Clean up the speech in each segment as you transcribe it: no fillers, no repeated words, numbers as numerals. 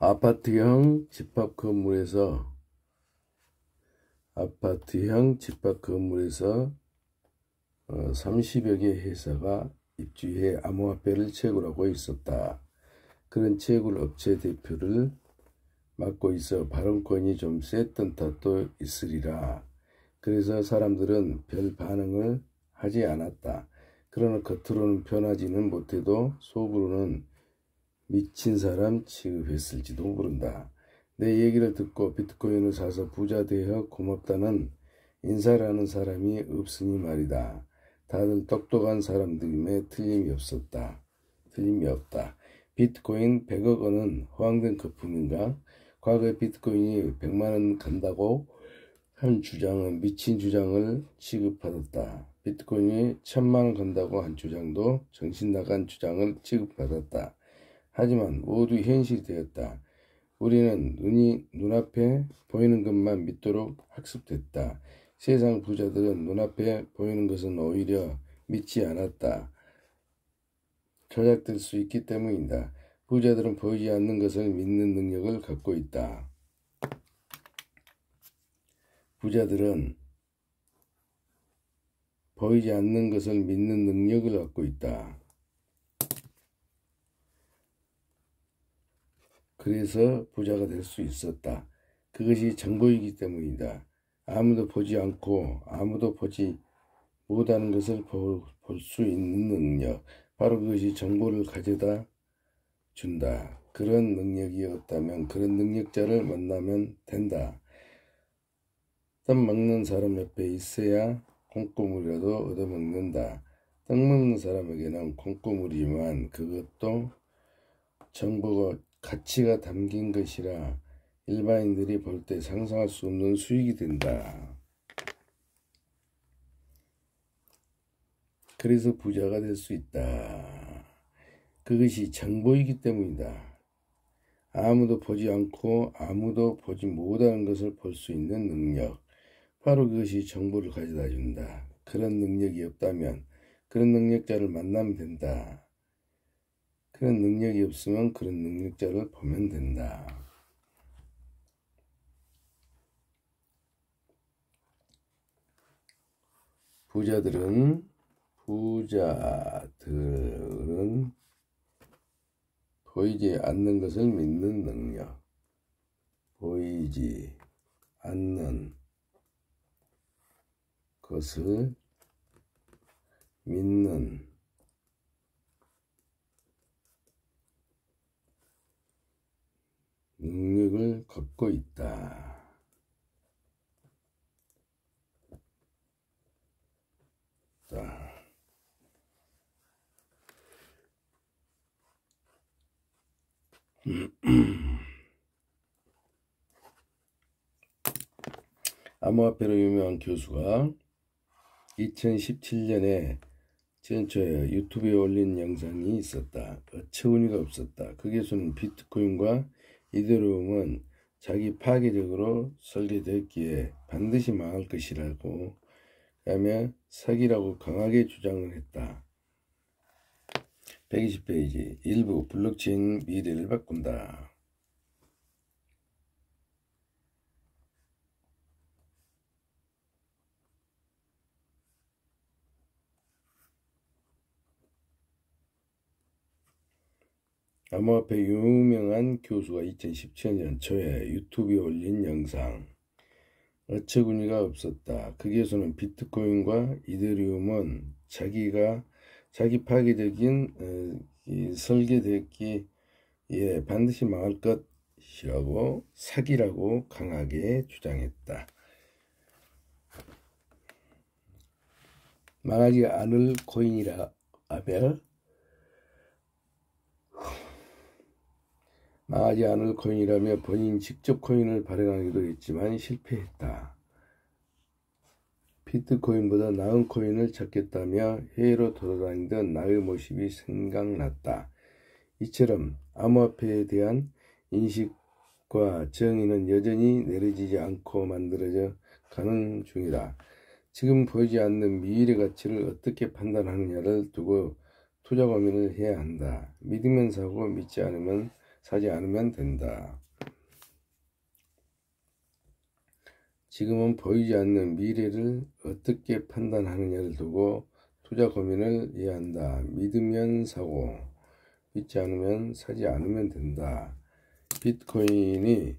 아파트형 집합 건물에서 30여 개 회사가 입주해 암호화폐를 채굴하고 있었다. 그런 채굴 업체 대표를 맡고 있어 발언권이 좀 셌던 탓도 있으리라. 그래서 사람들은 별 반응을 하지 않았다. 그러나 겉으로는 변하지는 못해도 속으로는 미친 사람 취급했을지도 모른다. 내 얘기를 듣고 비트코인을 사서 부자 되어 고맙다는 인사를 하는 사람이 없으니 말이다. 다들 똑똑한 사람들임에 틀림이 없다. 비트코인 100억 원은 허황된 거품인가? 과거에 비트코인이 100만 원 간다고 한 주장은 미친 주장을 취급받았다. 비트코인이 1000만 원 간다고 한 주장도 정신 나간 주장을 취급받았다. 하지만 모두 현실이 되었다. 우리는 눈앞에 보이는 것만 믿도록 학습됐다. 세상 부자들은 눈앞에 보이는 것은 오히려 믿지 않았다. 조작될 수 있기 때문이다. 부자들은 보이지 않는 것을 믿는 능력을 갖고 있다. 부자들은 보이지 않는 것을 믿는 능력을 갖고 있다. 그래서 부자가 될 수 있었다. 그것이 정보이기 때문이다. 아무도 보지 않고 아무도 보지 못하는 것을 볼 수 있는 능력. 바로 그것이 정보를 가져다 준다. 그런 능력이 없다면 그런 능력자를 만나면 된다. 떡 먹는 사람 옆에 있어야 콩고물이라도 얻어먹는다. 떡 먹는 사람에게는 콩고물이지만 그것도 정보가 가치가 담긴 것이라 일반인들이 볼 때 상상할 수 없는 수익이 된다. 그래서 부자가 될 수 있다. 그것이 정보이기 때문이다. 아무도 보지 않고 아무도 보지 못하는 것을 볼 수 있는 능력. 바로 그것이 정보를 가져다 준다. 그런 능력이 없다면 그런 능력자를 만나면 된다. 그런 능력이 없으면 그런 능력자를 보면 된다. 부자들은 보이지 않는 것을 믿는 능력. 보이지 않는 것을 믿는 능력을 갖고 있다. 암호화폐로 유명한 교수가 2017년에 전초에 유튜브에 올린 영상이 있었다. 어처구니가 없었다. 그 교수는 비트코인과 이더리움은 자기 파괴적으로 설계됐기에 반드시 망할 것이라고 하며 사기라고 강하게 주장을 했다. 120페이지 일부 블록체인 미래를 바꾼다. 암호화폐 유명한 교수가 2017년 초에 유튜브에 올린 영상. 어처구니가 없었다. 그 교수는 비트코인과 이더리움은 자기 파괴적인 설계됐기에 반드시 망할 것이라고 사기라고 강하게 주장했다. 망하지 않을 코인이라 하며 망하지 않을 코인이라며 본인 직접 코인을 발행하기도 했지만 실패했다. 비트코인보다 나은 코인을 찾겠다며 해외로 돌아다니던 나의 모습이 생각났다. 이처럼 암호화폐에 대한 인식과 정의는 여전히 내려지지 않고 만들어져 가는 중이다. 지금 보이지 않는 미래의 가치를 어떻게 판단하느냐를 두고 투자 고민을 해야 한다. 믿으면 사고 믿지 않으면 사지 않으면 된다. 지금은 보이지 않는 미래를 어떻게 판단하느냐를 두고 투자 고민을 해야 한다. 믿으면 사고, 믿지 않으면 사지 않으면 된다. 비트코인이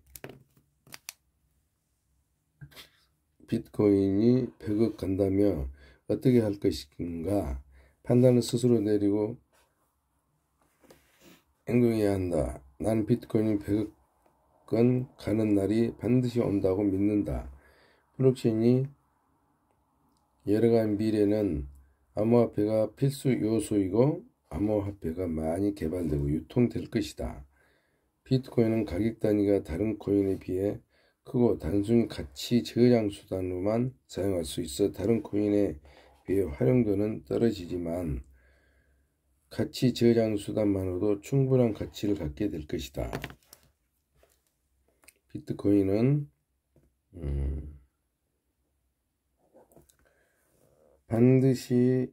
100억 간다며 어떻게 할 것인가 판단을 스스로 내리고 행동해야 한다. 나는 비트코인이 100억건 가는 날이 반드시 온다고 믿는다. 블록체인이 열어간 미래는 암호화폐가 필수 요소이고 암호화폐가 많이 개발되고 유통될 것이다. 비트코인은 가격 단위가 다른 코인에 비해 크고 단순히 가치 저장 수단으로만 사용할 수 있어 다른 코인에 비해 활용도는 떨어지지만 가치 저장 수단만으로도 충분한 가치를 갖게 될 것이다. 비트코인은 반드시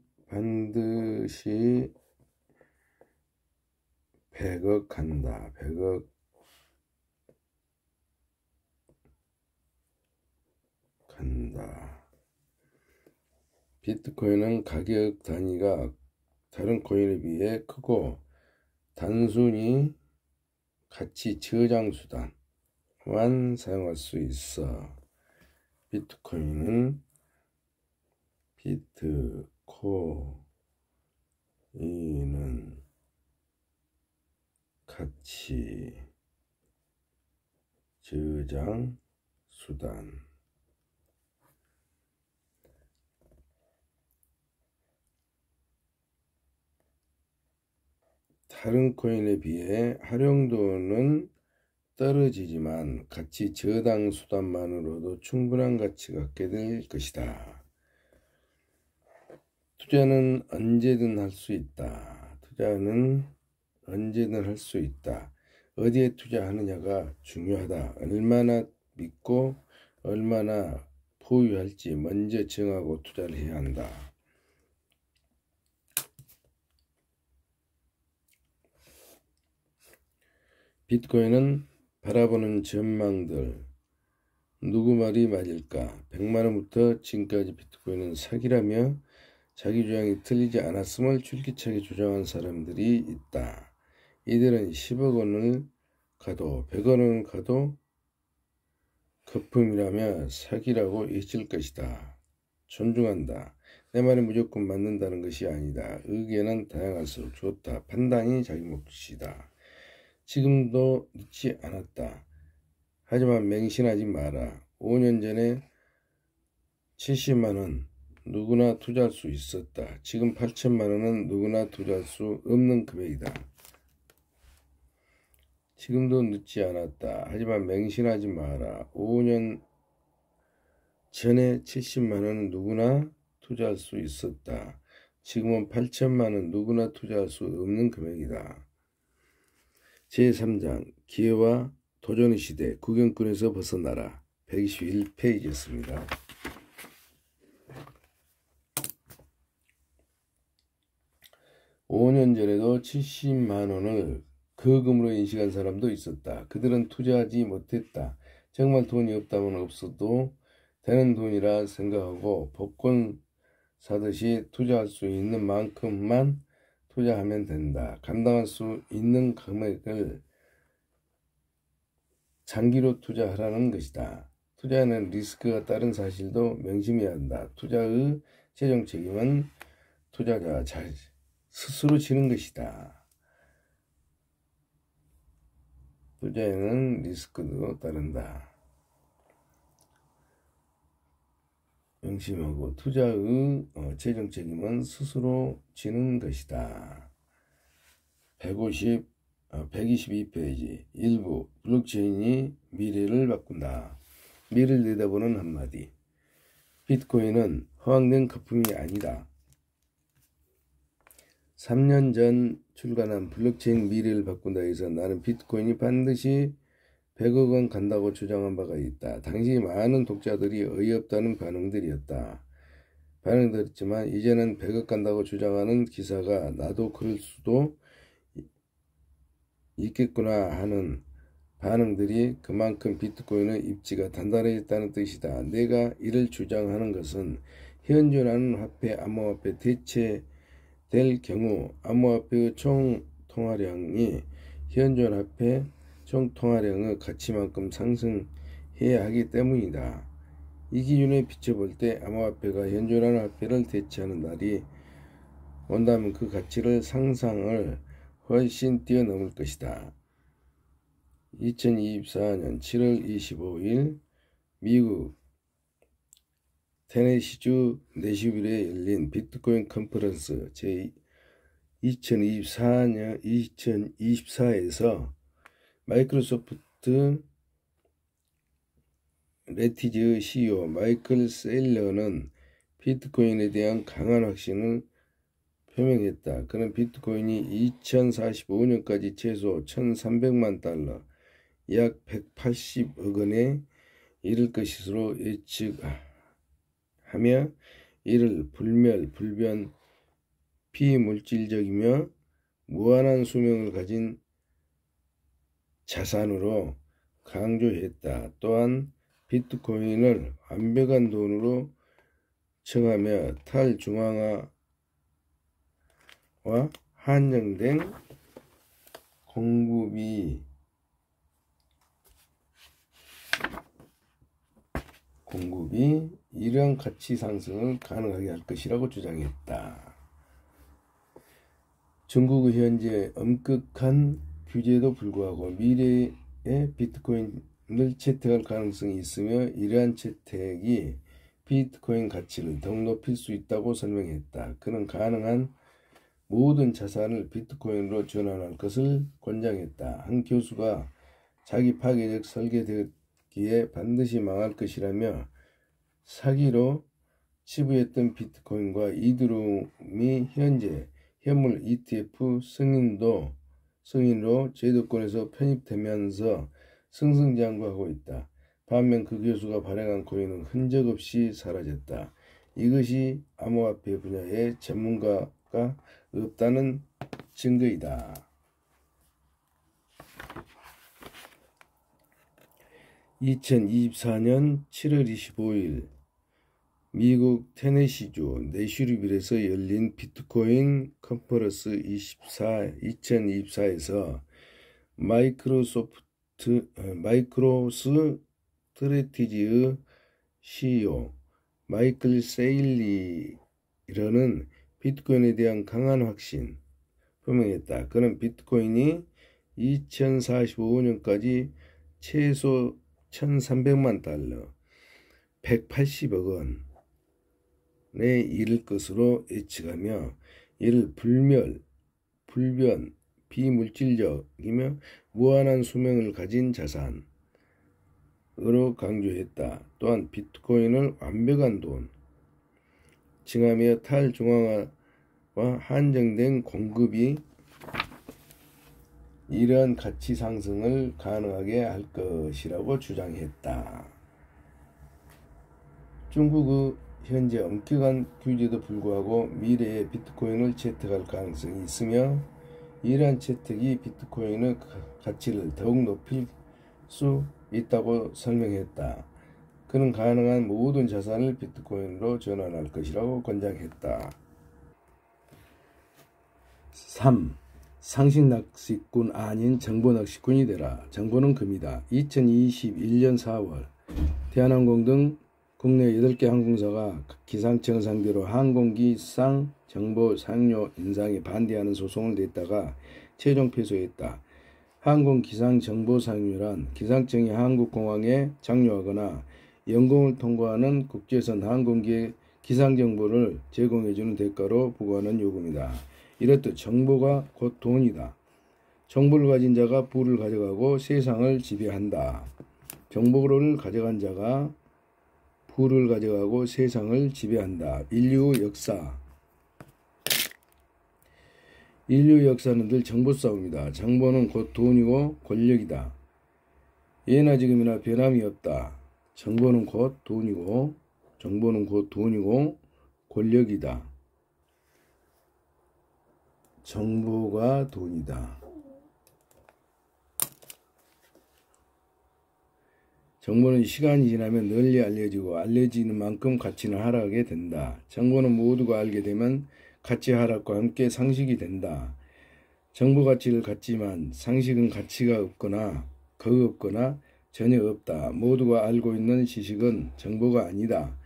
100억 간다. 100억 간다. 비트코인은 가격 단위가 다른 코인에 비해 크고 단순히 가치 저장 수단만 사용할 수 있어. 비트코인은 가치 저장 수단. 다른 코인에 비해 활용도는 떨어지지만 가치 저장 수단만으로도 충분한 가치가 갖게 될 것이다. 투자는 언제든 할 수 있다. 투자는 언제든 할 수 있다. 어디에 투자하느냐가 중요하다. 얼마나 믿고 얼마나 보유할지 먼저 정하고 투자를 해야 한다. 비트코인은 바라보는 전망들. 누구 말이 맞을까? 100만원부터 지금까지 비트코인은 사기라며 자기 주장이 틀리지 않았음을 줄기차게 주장한 사람들이 있다. 이들은 10억 원을 가도 100원을 가도 거품이라며 사기라고 잊을 것이다. 존중한다. 내 말이 무조건 맞는다는 것이 아니다. 의견은 다양할수록 좋다. 판단이 자기 몫이다. 지금도 늦지 않았다. 하지만 맹신하지 마라. 5년 전에 70만원 누구나 투자할 수 있었다. 지금 8천만원은 누구나 투자할 수 없는 금액이다. 지금도 늦지 않았다. 하지만 맹신하지 마라. 5년 전에 70만원은 누구나 투자할 수 있었다. 지금은 8천만원 누구나 투자할 수 없는 금액이다. 제3장 기회와 도전의 시대 구경꾼에서 벗어나라. 121페이지였습니다. (5년) 전에도 70만원을 거금으로 인식한 사람도 있었다. 그들은 투자하지 못했다. 정말 돈이 없다면 없어도 되는 돈이라 생각하고 복권 사듯이 투자할 수 있는 만큼만 투자하면 된다. 감당할 수 있는 금액을 장기로 투자하라는 것이다. 투자에는 리스크가 따른 사실도 명심해야 한다. 투자의 최종 책임은 투자자 스스로 지는 것이다. 투자에는 리스크도 따른다. 명심하고 투자의 최종 책임은 스스로 지는 것이다. 122페이지 일부 블록체인이 미래를 바꾼다. 미래를 내다보는 한마디. 비트코인은 허황된 거품이 아니다. 3년 전 출간한 블록체인 미래를 바꾼다에서 나는 비트코인이 반드시 100억 원 간다고 주장한 바가 있다. 당시 많은 독자들이 어이없다는 반응들었지만 이제는 100억 간다고 주장하는 기사가 나도 그럴 수도 있겠구나 하는 반응들이 그만큼 비트코인의 입지가 단단해졌다는 뜻이다. 내가 이를 주장하는 것은 현존하는 화폐, 암호화폐 대체될 경우 암호화폐의 총 통화량이 현존 화폐 총 통화량의 가치만큼 상승해야 하기 때문이다. 이 기준에 비춰볼 때 암호화폐가 현존하는 화폐를 대체하는 날이 온다면 그 가치를 상상을 훨씬 뛰어넘을 것이다. 2024년 7월 25일 미국 테네시주 내슈빌에 열린 비트코인 컨퍼런스 제2024에서 마이크로소프트 레티즈 CEO 마이클 세일러는 비트코인에 대한 강한 확신을 표명했다. 그는 비트코인이 2045년까지 최소 1,300만 달러, 약 180억 원에 이를 것으로 예측하며 이를 불멸, 불변, 비물질적이며 무한한 수명을 가진 자산으로 강조했다. 또한 비트코인을 완벽한 돈으로称하며 탈중앙화와 한정된 공급이 이러한 가치 상승을 가능하게 할 것이라고 주장했다. 중국의 현재 엄격한 규제에도 불구하고 미래에 비트코인을 채택할 가능성이 있으며 이러한 채택이 비트코인 가치를 더욱 높일 수 있다고 설명했다. 그는 가능한 모든 자산을 비트코인으로 전환할 것을 권장했다. 한 교수가 자기 파괴적 설계되기에 반드시 망할 것이라며 사기로 치부했던 비트코인과 이더리움이 현재 현물 ETF 승인으로 제도권에서 편입되면서 승승장구하고 있다. 반면 그 교수가 발행한 코인은 흔적 없이 사라졌다. 이것이 암호화폐 분야의 전문가가 없다는 증거이다. (2024년 7월 25일) 미국 테네시주 내슈빌에서 열린 비트코인 컨퍼런스 2024에서 마이크로스트래티지의 CEO 마이클 세일러는 비트코인에 대한 강한 확신 표명했다. 그는 비트코인이 2045년까지 최소 1,300만 달러, 180억 원에 이를 것으로 예측하며 이를 불멸, 불변, 비물질적이며 무한한 수명을 가진 자산으로 강조했다. 또한 비트코인을 완벽한 돈, 칭하며 탈중앙화와 한정된 공급이 이러한 가치 상승을 가능하게 할 것이라고 주장했다. 중국의 현재 엄격한 규제에도 불구하고 미래에 비트코인을 채택할 가능성이 있으며 이러한 채택이 비트코인의 가치를 더욱 높일 수 있다고 설명했다. 그는 가능한 모든 자산을 비트코인으로 전환할 것이라고 권장했다. 3. 상식낚시꾼 아닌 정보낚시꾼이 되라. 정보는 금이다. 2021년 4월 대한항공 등 국내 8개 항공사가 기상청을 상대로 항공기상 정보 사용료 인상에 반대하는 소송을 냈다가 최종 패소했다. 항공기상 정보 사용료란 기상청이 한국공항에 장려하거나 영공을 통과하는 국제선 항공기의 기상정보를 제공해주는 대가로 부과하는 요금이다. 이렇듯 정보가 곧 돈이다. 정보를 가진 자가 부를 가져가고 세상을 지배한다. 정보를 가져간 자가 부를 가져가고 세상을 지배한다. 인류의 역사는 늘 정보 싸움이다. 정보는 곧 돈이고 권력이다. 예나 지금이나 변함이 없다. 정보는 곧 돈이고 권력이다. 정보가 돈이다. 정보는 시간이 지나면 널리 알려지고 알려지는 만큼 가치는 하락하게 된다. 정보는 모두가 알게 되면 가치 하락과 함께 상식이 된다. 정보 가치를 갖지만 상식은 가치가 없거나 거의 없거나 전혀 없다. 모두가 알고 있는 지식은 정보가 아니다.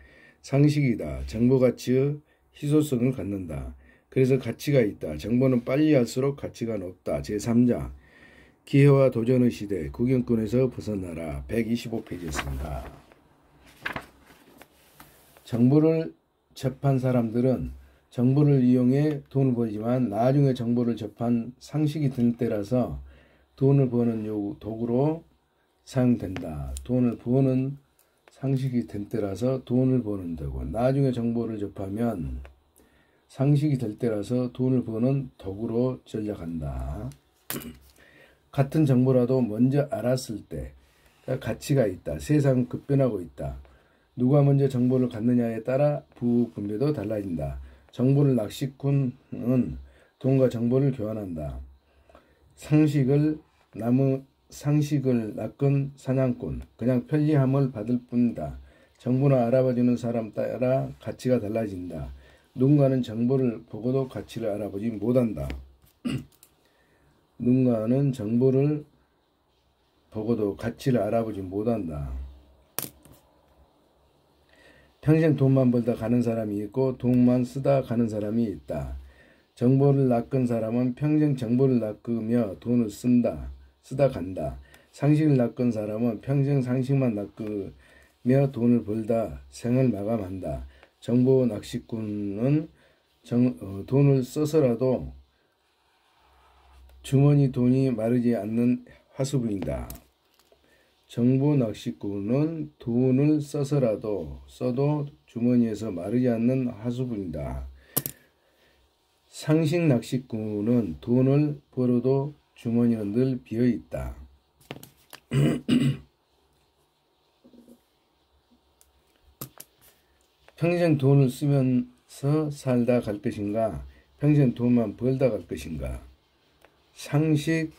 상식이다. 정보 가치의 희소성을 갖는다. 그래서 가치가 있다. 정보는 빨리 할수록 가치가 높다. 제3자 기회와 도전의 시대 구경꾼에서 벗어나라. 125페이지였습니다. 정보를 접한 사람들은 정보를 이용해 돈을 벌지만 나중에 정보를 접한 상식이 들 때라서 돈을 버는 도구로 사용된다. 돈을 버는 상식이 될 때라서 돈을 버는 되고 나중에 정보를 접하면 상식이 될 때라서 돈을 버는 도구로 전락한다. 같은 정보라도 먼저 알았을 때 가치가 있다. 세상은 급변하고 있다. 누가 먼저 정보를 갖느냐에 따라 부분배도 달라진다. 정보를 낚시꾼은 돈과 정보를 교환한다. 상식을 낚은 사냥꾼 그냥 편리함을 받을 뿐이다. 정보를 알아봐주는 사람 따라 가치가 달라진다. 누군가는 정보를 보고도 가치를 알아보지 못한다. 누군가는 정보를 보고도 가치를 알아보지 못한다. 평생 돈만 벌다 가는 사람이 있고 돈만 쓰다 가는 사람이 있다. 정보를 낚은 사람은 평생 정보를 낚으며 돈을 쓰다 간다. 상식을 낚은 사람은 평생 상식만 낚으며 돈을 벌다 생을 마감한다. 정보 낚시꾼은 돈을 써서라도 주머니 돈이 마르지 않는 화수분이다. 정보 낚시꾼은 돈을 써도 주머니에서 마르지 않는 화수분이다. 상식 낚시꾼은 돈을 벌어도 주머니는 늘 비어있다. 평생 돈을 쓰면서 살다 갈 것인가? 평생 돈만 벌다 갈 것인가? 상식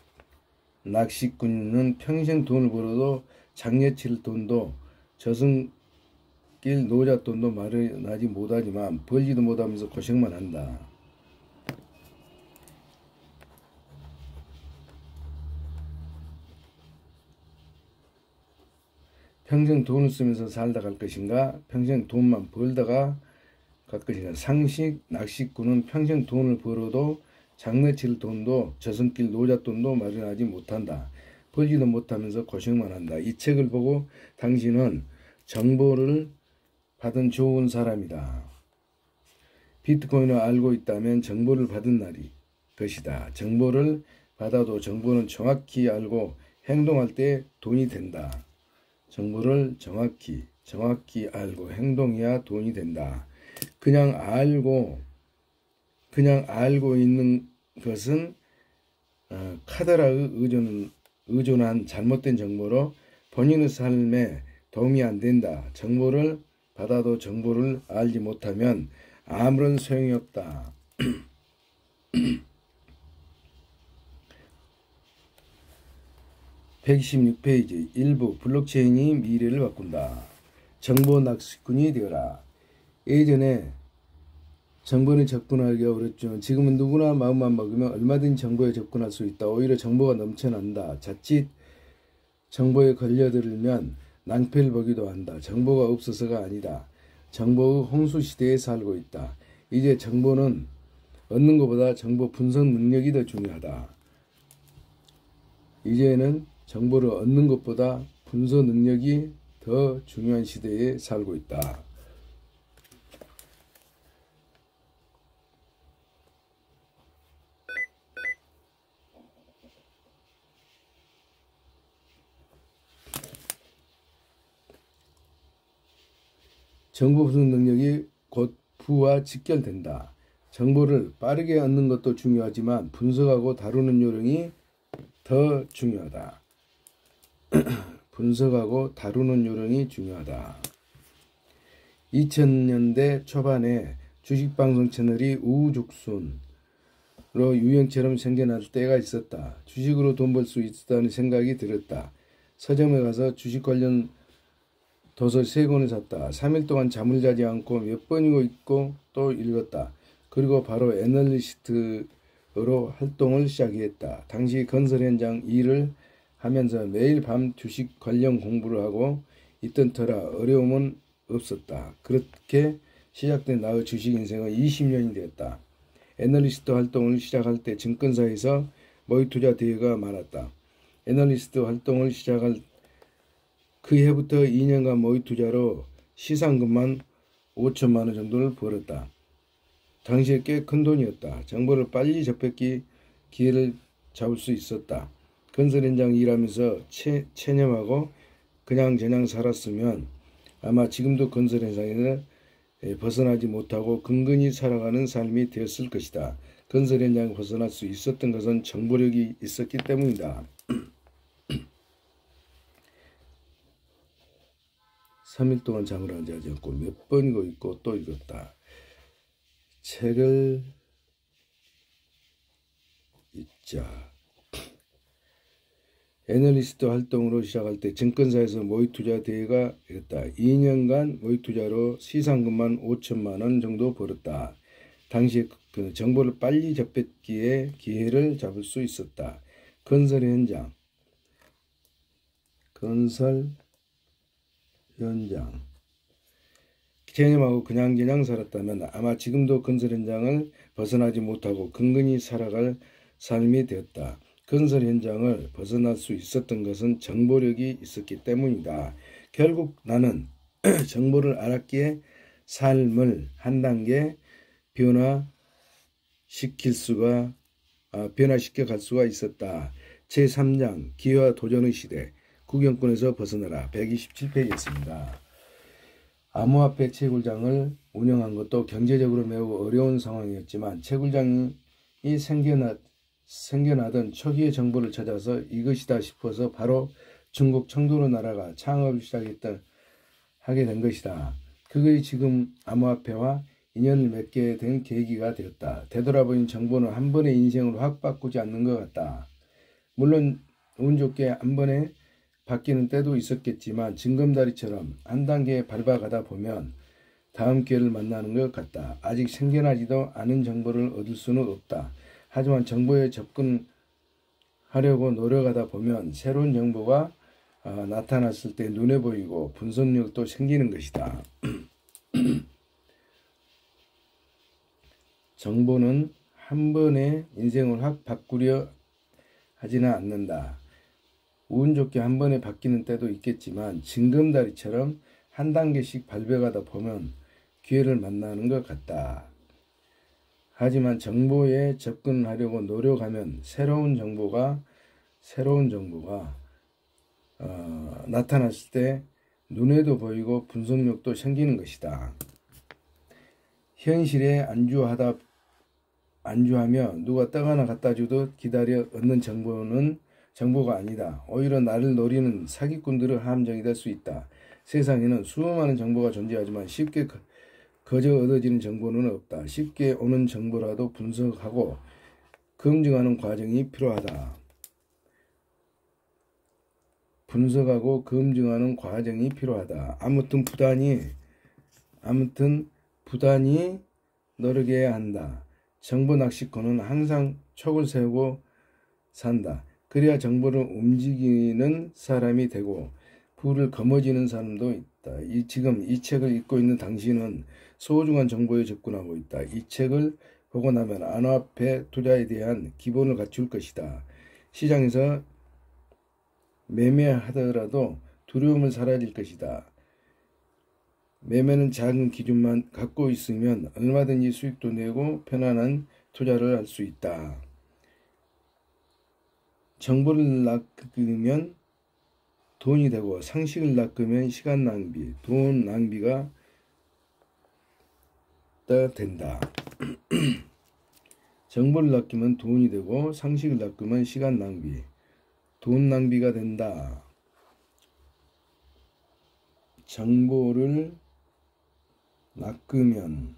낚시꾼은 평생 돈을 벌어도 장려칠 돈도 저승길 노잣돈도 마련하지 못하지만 벌지도 못하면서 고생만 한다. 평생 돈을 쓰면서 살다 갈 것인가? 평생 돈만 벌다가 갈 것인가? 상식 낚시꾼은 평생 돈을 벌어도 장래칠 돈도 저승길 노잣돈도 마련하지 못한다. 벌지도 못하면서 고생만 한다. 이 책을 보고 당신은 정보를 받은 좋은 사람이다. 비트코인을 알고 있다면 정보를 받은 날이 것이다. 정보를 받아도 정보는 정확히 알고 행동할 때 돈이 된다. 정보를 정확히 알고 행동해야 돈이 된다. 그냥 알고 있는 것은 카더라의 의존한 잘못된 정보로 본인의 삶에 도움이 안 된다. 정보를 받아도 정보를 알지 못하면 아무런 소용이 없다. 126페이지 1부 블록체인이 미래를 바꾼다. 정보 낚시꾼이 되어라. 예전에 정보는 접근하기가 어렵지만 지금은 누구나 마음만 먹으면 얼마든지 정보에 접근할 수 있다. 오히려 정보가 넘쳐난다. 자칫 정보에 걸려들면 낭패를 보기도 한다. 정보가 없어서가 아니다. 정보의 홍수시대에 살고 있다. 이제 정보는 얻는 것보다 정보 분석 능력이 더 중요하다. 이제는 정보를 얻는 것보다 분석 능력이 더 중요한 시대에 살고 있다. 정보 분석 능력이 곧 부와 직결된다. 정보를 빠르게 얻는 것도 중요하지만 분석하고 다루는 요령이 더 중요하다. 분석하고 다루는 요령이 중요하다. 2000년대 초반에 주식방송 채널이 우후죽순으로 유행처럼 생겨날 때가 있었다. 주식으로 돈 벌 수 있다는 생각이 들었다. 서점에 가서 주식 관련 도서 3권을 샀다. 3일 동안 잠을 자지 않고 몇 번이고 읽고 또 읽었다. 그리고 바로 애널리스트로 활동을 시작했다. 당시 건설 현장 일을 하면서 매일 밤 주식 관련 공부를 하고 있던 터라 어려움은 없었다. 그렇게 시작된 나의 주식 인생은 20년이 되었다. 애널리스트 활동을 시작할 때 증권사에서 모의 투자 대회가 많았다. 애널리스트 활동을 시작할 그 해부터 2년간 모의 투자로 시상금만 5천만 원 정도를 벌었다. 당시에 꽤 큰 돈이었다. 정보를 빨리 접했기 기회를 잡을 수 있었다. 건설 현장 일하면서 체념하고 그냥저냥 살았으면 아마 지금도 건설 현장에서 벗어나지 못하고 근근히 살아가는 삶이 되었을 것이다. 건설 현장을 벗어날 수 있었던 것은 정보력이 있었기 때문이다. 3일 동안 잠을 자지 않고 몇 번이고 읽고 또 읽었다. 책을 읽자. 애널리스트 활동으로 시작할 때 증권사에서 모의투자 대회가 있었다. 2년간 모의투자로 시상금만 5천만 원 정도 벌었다. 당시에 그 정보를 빨리 접했기에 기회를 잡을 수 있었다. 건설 현장 체념하고 그냥저냥 살았다면 아마 지금도 건설 현장을 벗어나지 못하고 근근히 살아갈 삶이 되었다. 건설 현장을 벗어날 수 있었던 것은 정보력이 있었기 때문이다. 결국 나는 정보를 알았기에 삶을 한 단계 변화시켜 갈 수가 있었다. 제3장 기회와 도전의 시대 구경꾼에서 벗어나라. 127페이지였습니다. 암호화폐 채굴장을 운영한 것도 경제적으로 매우 어려운 상황이었지만 채굴장이 생겨나던 초기의 정보를 찾아서 이것이다 싶어서 바로 중국 청도로 날아가 창업을 하게 된 것이다. 그것이 지금 암호화폐와 인연을 맺게 된 계기가 되었다. 되돌아보니 정보는 한 번의 인생을 확 바꾸지 않는 것 같다. 물론 운 좋게 한 번에 바뀌는 때도 있었겠지만 징검다리처럼 한 단계 밟아가다 보면 다음 기회를 만나는 것 같다. 아직 생겨나지도 않은 정보를 얻을 수는 없다. 하지만 정보에 접근하려고 노력하다 보면 새로운 정보가 나타났을 때 눈에 보이고 분석력도 생기는 것이다. 정보는 한 번에 인생을 확 바꾸려 하지는 않는다. 운 좋게 한 번에 바뀌는 때도 있겠지만 징검다리처럼 한 단계씩 밟아가다 보면 기회를 만나는 것 같다. 하지만 정보에 접근하려고 노력하면 새로운 정보가 나타났을 때 눈에도 보이고 분석력도 생기는 것이다. 현실에 안주하며 누가 떡 하나 갖다 주듯 기다려 얻는 정보가 아니다. 오히려 나를 노리는 사기꾼들의 함정이 될 수 있다. 세상에는 수많은 정보가 존재하지만 쉽게 거저 얻어지는 정보는 없다. 쉽게 오는 정보라도 분석하고 검증하는 과정이 필요하다. 아무튼 부단히 노력해야 한다. 정보 낚시꾼은 항상 촉을 세우고 산다. 그래야 정보를 움직이는 사람이 되고 부를 거머쥐는 사람도 있다. 지금 이 책을 읽고 있는 당신은 소중한 정보에 접근하고 있다. 이 책을 보고 나면 암호화폐 투자에 대한 기본을 갖출 것이다. 시장에서 매매하더라도 두려움을 사라질 것이다. 매매는 작은 기준만 갖고 있으면 얼마든지 수익도 내고 편안한 투자를 할 수 있다. 정보를 낚으면 돈이 되고 상식을 낚으면 시간 낭비, 돈 낭비가 된다. 정보를 낚으면 돈이 되고 상식을 낚으면 시간 낭비, 돈 낭비가 된다. 정보를 낚으면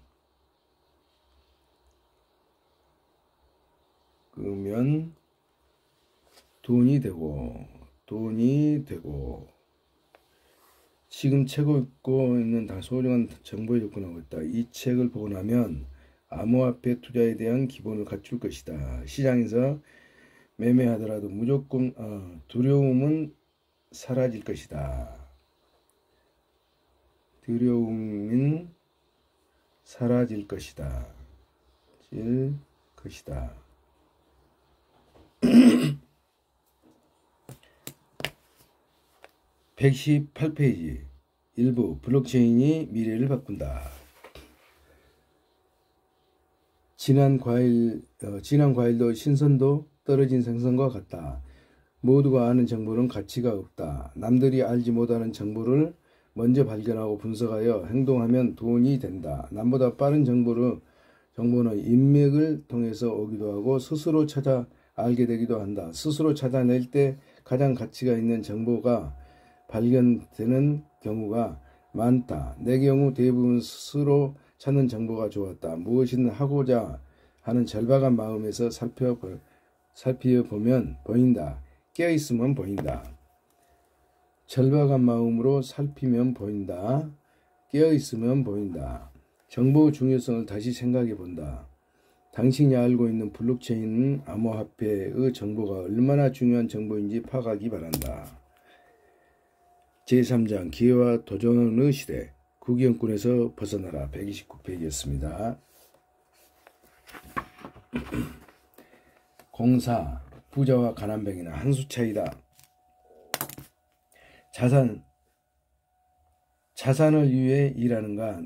돈이 되고 지금 책을 읽고 있는 다 소중한 정보에 접근하고 있다. 이 책을 보고 나면 암호화폐 투자에 대한 기본을 갖출 것이다. 시장에서 매매하더라도 무조건 두려움은 사라질 것이다. 두려움은 사라질 것이다. 118페이지 일부 블록체인이 미래를 바꾼다. 진한 과일도 신선도 떨어진 생선과 같다. 모두가 아는 정보는 가치가 없다. 남들이 알지 못하는 정보를 먼저 발견하고 분석하여 행동하면 돈이 된다. 남보다 빠른 정보는 인맥을 통해서 오기도 하고 스스로 찾아 알게 되기도 한다. 스스로 찾아낼 때 가장 가치가 있는 정보가 발견되는 경우가 많다. 내 경우 대부분 스스로 찾는 정보가 좋았다. 무엇이든 하고자 하는 절박한 마음에서 살펴보면 보인다. 깨어있으면 보인다. 절박한 마음으로 살피면 보인다. 깨어있으면 보인다. 정보 중요성을 다시 생각해 본다. 당신이 알고 있는 블록체인 암호화폐의 정보가 얼마나 중요한 정보인지 파악하기 바란다. 제3장 기회와 도전의 시대 구기형꾼에서 벗어나라 129페이지였습니다. 공사 부자와 가난뱅이는 한 수 차이다. 자산을 위해 일하는가,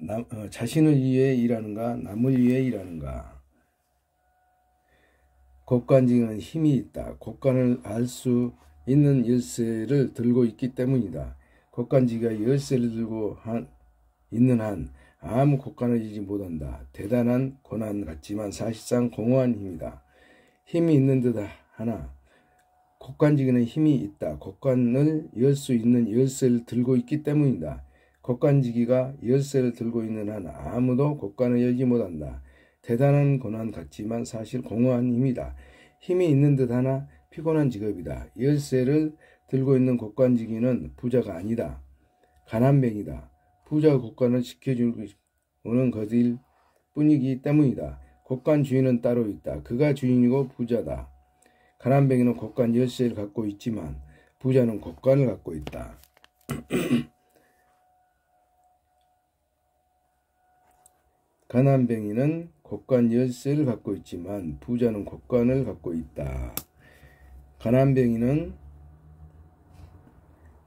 자신을 위해 일하는가, 남을 위해 일하는가. 곡간지기는 힘이 있다. 곡간을 알 수 있는 열쇠를 들고 있기 때문이다. 곡간지기가 열쇠를 들고 있는 한 아무 곡간을 이지 못한다. 대단한 고난 같지만 사실상 공허한 힘이다. 힘이 있는 듯 하나 곡간지기는 힘이 있다. 곡간을 열 수 있는 열쇠를 들고 있기 때문이다. 곡간지기가 열쇠를 들고 있는 한 아무도 곡간을 열지 못한다. 대단한 고난 같지만 사실 공허한 힘이다. 힘이 있는 듯 하나 피곤한 직업이다. 열쇠를 들고 있는 곡간지기는 부자가 아니다. 가난뱅이다. 부자가 곡간을 지켜주는 것일 뿐이기 때문이다. 곡간 주인은 따로 있다. 그가 주인이고 부자다. 가난뱅이는 곡간 열쇠를 갖고 있지만 부자는 곡간을 갖고 있다. 가난뱅이는 곡간 열쇠를 갖고 있지만 부자는 곡간을 갖고 있다. 가난뱅이는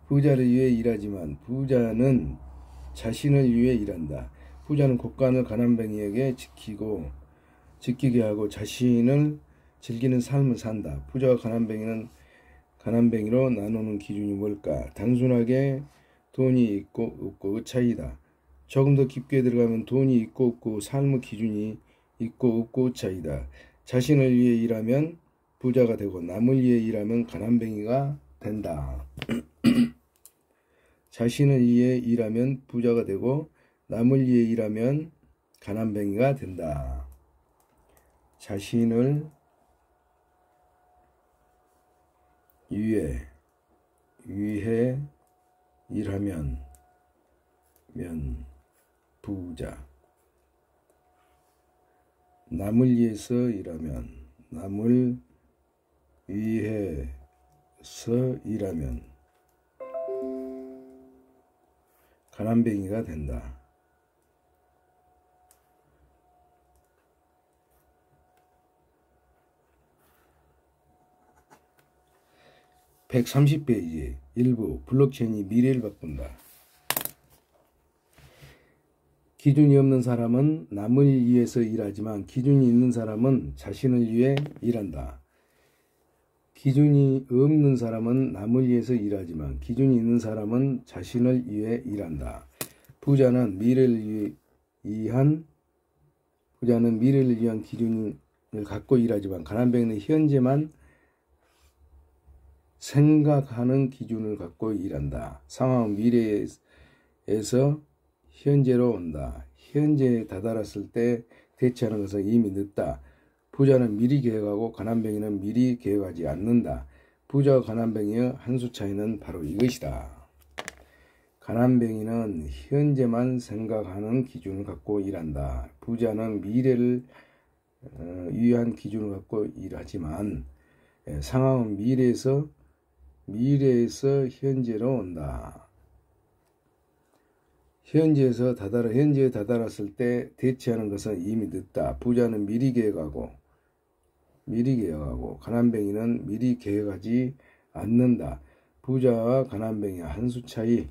부자를 위해 일하지만 부자는 자신을 위해 일한다. 부자는 곡간을 가난뱅이에게 지키게 하고 자신을 즐기는 삶을 산다. 부자와 가난뱅이로 나누는 기준이 뭘까? 단순하게 돈이 있고 없고의 차이다. 조금 더 깊게 들어가면 돈이 있고 없고 삶의 기준이 있고 없고의 차이다. 자신을 위해 일하면 부자가 되고 남을 위해 일하면 가난뱅이가 된다. 자신을 위해 일하면 부자가 되고 남을 위해 일하면 가난뱅이가 된다. 자신을 위해 일하면 부자, 남을 위해서 일하면 남을 위해서 일하면 가난뱅이가 된다. (130페이지) 일부 블록체인이 미래를 바꾼다. 기준이 없는 사람은 남을 위해서 일하지만 기준이 있는 사람은 자신을 위해 일한다. 기준이 없는 사람은 남을 위해서 일하지만 기준이 있는 사람은 자신을 위해 일한다. 부자는 미래를 위한 기준을 갖고 일하지만 가난뱅이는 현재만 생각하는 기준을 갖고 일한다. 상황은 미래에서 현재로 온다. 현재에 다다랐을 때 대처하는 것은 이미 늦다. 부자는 미리 계획하고 가난뱅이는 미리 계획하지 않는다. 부자와 가난뱅이의 한 수 차이는 바로 이것이다. 가난뱅이는 현재만 생각하는 기준을 갖고 일한다. 부자는 미래를 위한 기준을 갖고 일하지만 상황은 미래에서 현재로 온다. 현재에 다다랐을 때 대체하는 것은 이미 늦다. 부자는 미리 계획하고 가난뱅이는 미리 계획하지 않는다. 부자와 가난뱅이의 한 수 차이.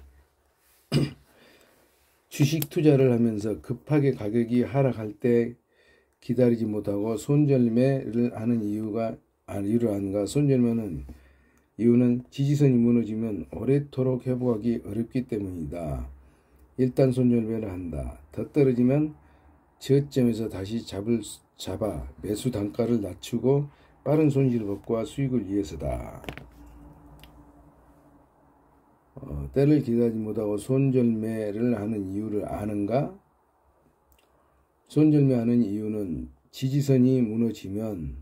주식 투자를 하면서 급하게 가격이 하락할 때 기다리지 못하고 손절매를 하는 이유가 아니라는가. 손절매는 이유는 지지선이 무너지면 오래도록 회복하기 어렵기 때문이다. 일단 손절매를 한다. 더 떨어지면 저점에서 다시 잡아 매수 단가를 낮추고 빠른 손실 복구와 수익을 위해서다. 때를 기다리지 못하고 손절매를 하는 이유를 아는가? 손절매하는 이유는 지지선이 무너지면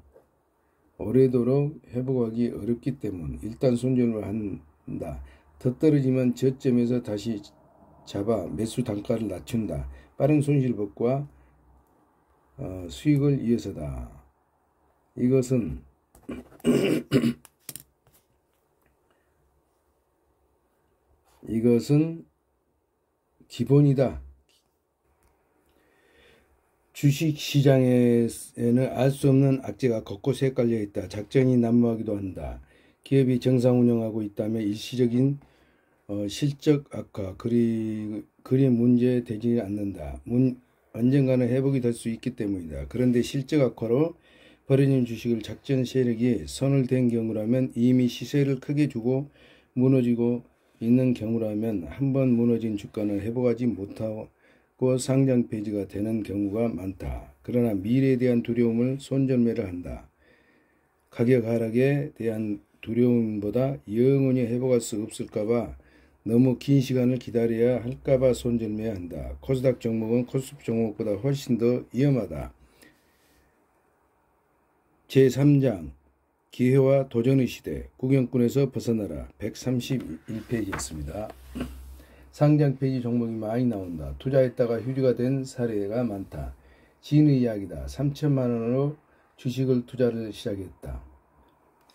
오래도록 회복하기 어렵기 때문. 일단 손절을 한다. 더 떨어지면 저점에서 다시 잡아 매수 단가를 낮춘다. 빠른 손실 복구와 수익을 위해서다. 이것은 기본이다. 주식시장에는 알 수 없는 악재가 곳곳에 헷갈려 있다. 작전이 난무하기도 한다. 기업이 정상 운영하고 있다면 일시적인 실적 악화 그리 문제 되지 않는다. 언젠가는 회복이 될 수 있기 때문이다. 그런데 실적 악화로 버려진 주식을 작전 세력이 손을 댄 경우라면, 이미 시세를 크게 주고 무너지고 있는 경우라면 한번 무너진 주가는 회복하지 못하고 상장 폐지가 되는 경우가 많다. 그러나 미래에 대한 두려움을 손절매를 한다. 가격 하락에 대한 두려움보다 영원히 회복할 수 없을까봐, 너무 긴 시간을 기다려야 할까봐 손절매야 한다. 코스닥 종목은 코스피 종목보다 훨씬 더 위험하다. 제3장 기회와 도전의 시대, 구경꾼에서 벗어나라. 131페이지였습니다. 상장 폐지 종목이 많이 나온다. 투자했다가 휴지가 된 사례가 많다. 지인의 이야기다. 3천만 원으로 주식을 투자를 시작했다.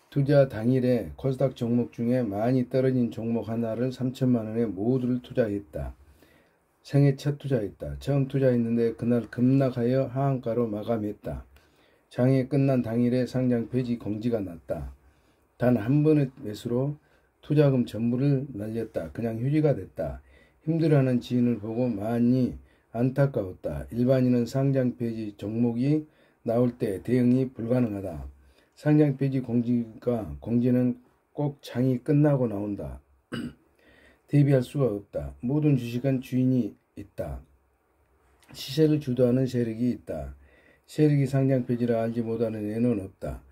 투자 당일에 코스닥 종목 중에 많이 떨어진 종목 하나를 3천만 원에 모두를 투자했다. 생애 첫 투자했다. 처음 투자했는데 그날 급락하여 하한가로 마감했다. 장이 끝난 당일에 상장 폐지 공지가 났다. 단 한 번의 매수로 투자금 전부를 날렸다. 그냥 휴지가 됐다. 힘들어하는 지인을 보고 많이 안타까웠다. 일반인은 상장 폐지 종목이 나올 때 대응이 불가능하다. 상장 폐지 공지는 꼭 장이 끝나고 나온다. 대비할 수가 없다. 모든 주식은 주인이 있다. 시세를 주도하는 세력이 있다. 세력이 상장 폐지를 알지 못하는 애는 없다.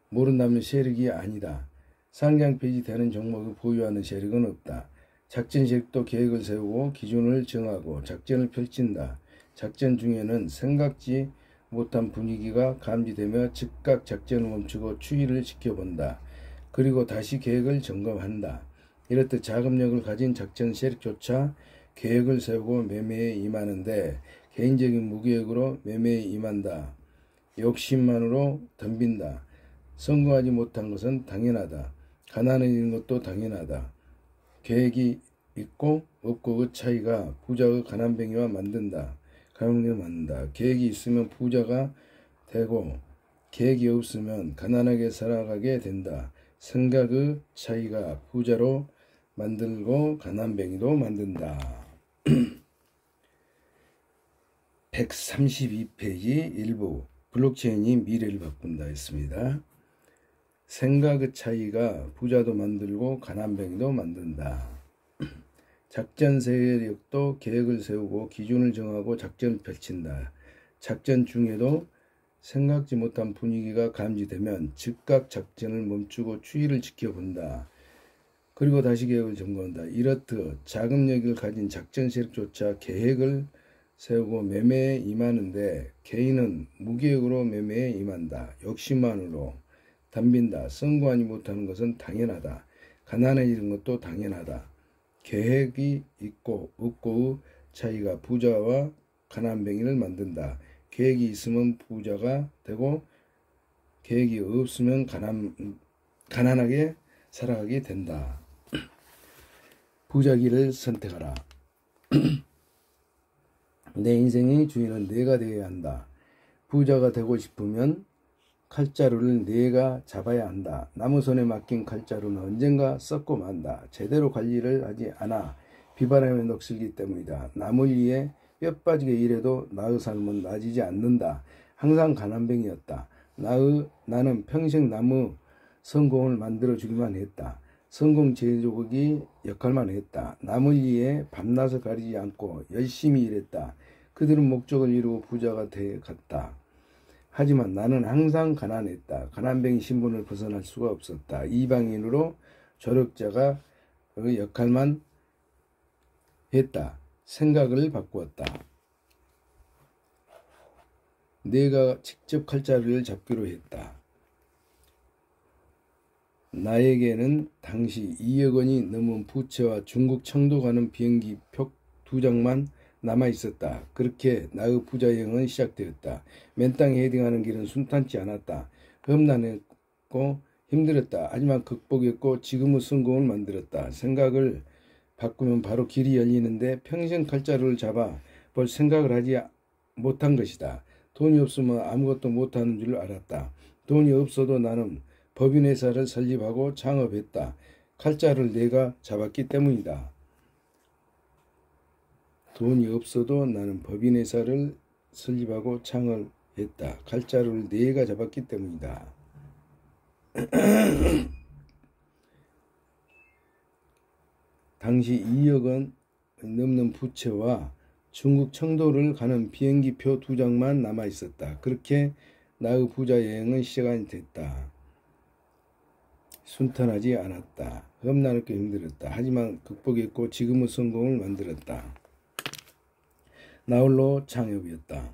모른다면 세력이 아니다. 상장 폐지되는 종목을 보유하는 세력은 없다. 작전 세력도 계획을 세우고 기준을 정하고 작전을 펼친다. 작전 중에는 생각지 못한 분위기가 감지되며 즉각 작전을 멈추고 추이를 지켜본다. 그리고 다시 계획을 점검한다. 이렇듯 자금력을 가진 작전 세력조차 계획을 세우고 매매에 임하는데 개인적인 무계획으로 매매에 임한다. 욕심만으로 덤빈다. 성공하지 못한 것은 당연하다. 가난해지는 것도 당연하다. 계획이 있고 없고 그 차이가 부자의 가난뱅이와 만든다. 계획이 있으면 부자가 되고 계획이 없으면 가난하게 살아가게 된다. 생각의 차이가 부자로 만들고 가난뱅이로 만든다. 132페이지 일부 블록체인이 미래를 바꾼다 했습니다. 생각의 차이가 부자도 만들고 가난뱅이도 만든다. 작전 세력도 계획을 세우고 기준을 정하고 작전을 펼친다. 작전 중에도 생각지 못한 분위기가 감지되면 즉각 작전을 멈추고 추이를 지켜본다. 그리고 다시 계획을 점검한다. 이렇듯 자금력을 가진 작전 세력조차 계획을 세우고 매매에 임하는데 개인은 무계획으로 매매에 임한다. 욕심만으로 덤빈다. 성공하지 못하는 것은 당연하다. 가난해지는 것도 당연하다. 계획이 있고 없고의 차이가 부자와 가난뱅이를 만든다. 계획이 있으면 부자가 되고 계획이 없으면 가난하게 살아가게 된다. 부자기를 선택하라. 내 인생의 주인은 내가 되어야 한다. 부자가 되고 싶으면 칼자루를 내가 잡아야 한다. 남의 손에 맡긴 칼자루는 언젠가 썩고 만다. 제대로 관리를 하지 않아 비바람에 녹슬기 때문이다. 남을 위해 뼈 빠지게 일해도 나의 삶은 나아지지 않는다. 항상 가난뱅이였다. 나는 평생 남의 성공을 만들어주기만 했다. 성공 제조국이 역할만 했다. 남을 위해 밤낮을 가리지 않고 열심히 일했다. 그들은 목적을 이루고 부자가 되어갔다. 하지만 나는 항상 가난했다. 가난뱅이 신분을 벗어날 수가 없었다. 이방인으로 조력자가 그 역할만 했다. 생각을 바꾸었다. 내가 직접 칼자루를 잡기로 했다. 나에게는 당시 2억 원이 넘은 부채와 중국 청도 가는 비행기 표 2장만 남아있었다. 그렇게 나의 부자여행은 시작되었다. 맨 땅에 헤딩하는 길은 순탄치 않았다. 험난했고 힘들었다. 하지만 극복했고 지금의 성공을 만들었다. 생각을 바꾸면 바로 길이 열리는데 평생 칼자루를 잡아 볼 생각을 하지 못한 것이다. 돈이 없으면 아무것도 못하는 줄 알았다. 돈이 없어도 나는 법인회사를 설립하고 창업했다. 칼자루를 내가 잡았기 때문이다. 돈이 없어도 나는 법인회사를 설립하고 창업했다. 칼자루를 내가 잡았기 때문이다. 당시 2억 원 넘는 부채와 중국 청도를 가는 비행기표 2장만 남아있었다. 그렇게 나의 부자 여행은 시작이 됐다. 순탄하지 않았다. 험난하게 힘들었다. 하지만 극복했고 지금의 성공을 만들었다. 나홀로 창업이었다.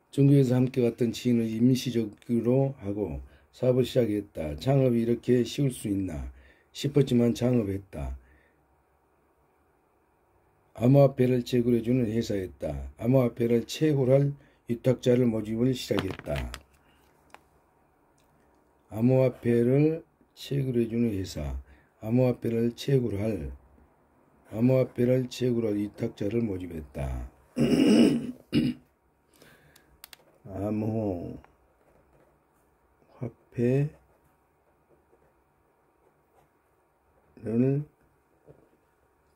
중국에서 함께 갔던 지인을 임시적으로 하고 사업을 시작했다. 창업이 이렇게 쉬울 수 있나 싶었지만 창업했다. 암호화폐를 채굴해주는 회사였다. 암호화폐를 채굴할 위탁자를 모집을 시작했다. 암호화폐를 채굴해주는 회사, 암호화폐를 채굴할 위탁자를 모집했다. 암호화폐를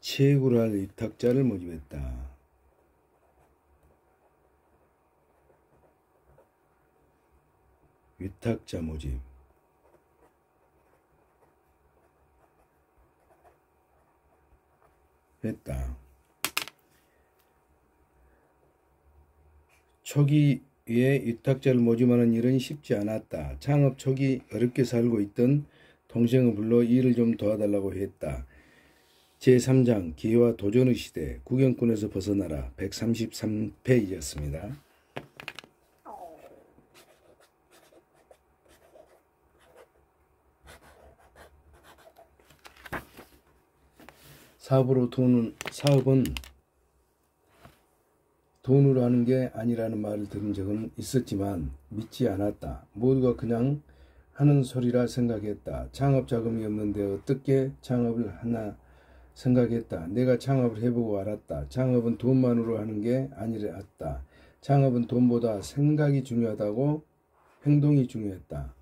채굴할 위탁자를 모집했다. 위탁자 모집. 했다. 초기에 위탁자를 모집하는 일은 쉽지 않았다. 창업 초기 어렵게 살고 있던 동생을 불러 일을 좀 도와달라고 했다. 제3장 기회와 도전의 시대 구경꾼에서 벗어나라 133페이지였습니다. 사업은 돈으로 하는 게 아니라는 말을 들은 적은 있었지만 믿지 않았다. 모두가 그냥 하는 소리라 생각했다. 창업 자금이 없는데 어떻게 창업을 하나 생각했다. 내가 창업을 해보고 알았다. 창업은 돈만으로 하는 게 아니었다. 창업은 돈보다 생각이 중요하다고 행동이 중요했다.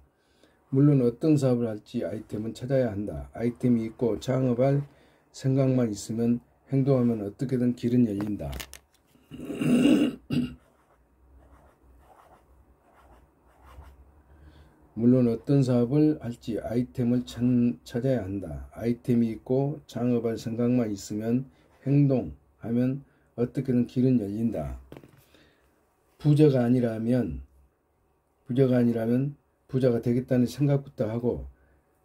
물론 어떤 사업을 할지 아이템은 찾아야 한다. 아이템이 있고 창업할 생각만 있으면 행동하면 어떻게든 길은 열린다. 물론 어떤 사업을 할지 아이템을 찾아야 한다. 아이템이 있고 창업할 생각만 있으면 행동하면 어떻게든 길은 열린다. 부자가 아니라면 부자가 되겠다는 생각부터 하고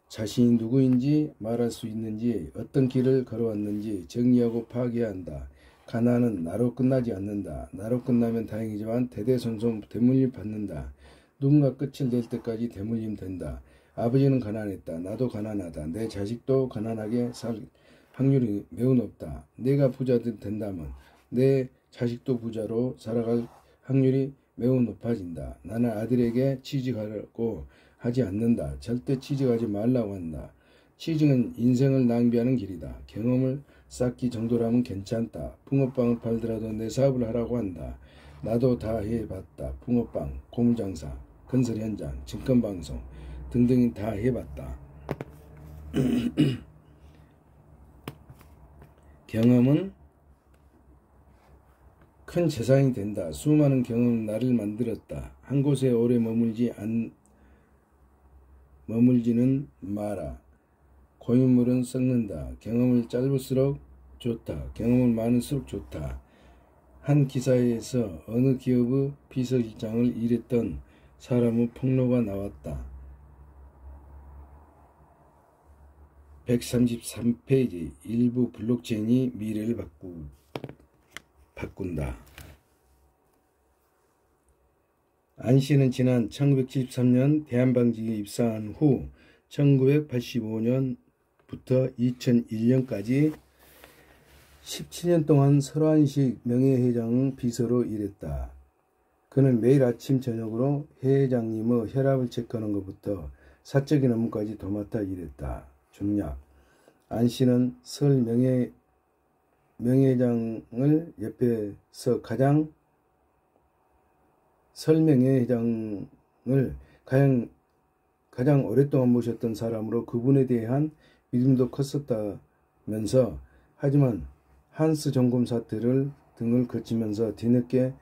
자신이 누구인지 말할 수 있는지 어떤 길을 걸어왔는지 정리하고 파악해야 한다. 가난은 나로 끝나지 않는다. 나로 끝나면 다행이지만 대대손손 대물림 받는다. 누군가 끝을 낼 때까지 대물림 된다. 아버지는 가난했다. 나도 가난하다. 내 자식도 가난하게 확률이 매우 높다. 내가 부자 된다면 내 자식도 부자로 살아갈 확률이 매우 높아진다. 나는 아들에게 취직하라고 하지 않는다. 절대 취직하지 말라고 한다. 취직은 인생을 낭비하는 길이다. 경험을 쌓기 정도라면 괜찮다. 붕어빵을 팔더라도 내 사업을 하라고 한다. 나도 다 해봤다. 붕어빵, 고물장사, 건설 현장, 증권방송 등등 다 해봤다. 경험은 큰 재산이 된다. 수많은 경험은 나를 만들었다. 한 곳에 오래 머물지는 마라. 고인물은 썩는다. 경험을 짧을수록 좋다. 경험을 많을수록 좋다. 한 기사에서 어느 기업의 비서실장을 일했던 사람의 폭로가 나왔다. 133페이지. 일부 블록체인이 미래를 바꾼다. 안 씨는 지난 1973년 대한방직에 입사한 후 1985년부터 2001년까지 17년 동안 설환식 명예회장 비서로 일했다. 그는 매일 아침 저녁으로 회장님의 혈압을 체크하는 것부터 사적인 업무까지 도맡아 일했다. 중략. 안 씨는 설 명예회장을 옆에서 가장 오랫동안 모셨던 사람으로 그분에 대한 믿음도 컸었다면서, 하지만 한스 점검 사태를 등을 거치면서 뒤늦게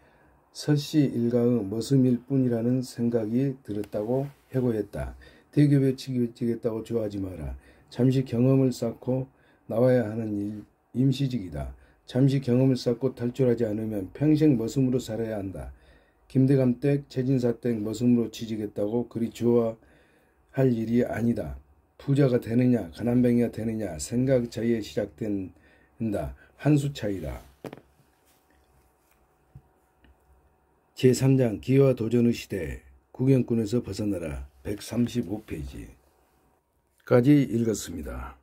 설씨 일가의 머슴일 뿐이라는 생각이 들었다고 해고했다. 대기업에 취직했다고 좋아하지 마라. 잠시 경험을 쌓고 나와야 하는 임시직이다. 잠시 경험을 쌓고 탈출하지 않으면 평생 머슴으로 살아야 한다. 김대감 댁, 최진사 댁 머슴으로 취직했다고 그리 좋아할 일이 아니다. 부자가 되느냐 가난뱅이가 되느냐 생각 차이에 시작된다. 한 수 차이다. 제3장 기회와 도전의 시대. 구경꾼에서 벗어나라. 135페이지까지 읽었습니다.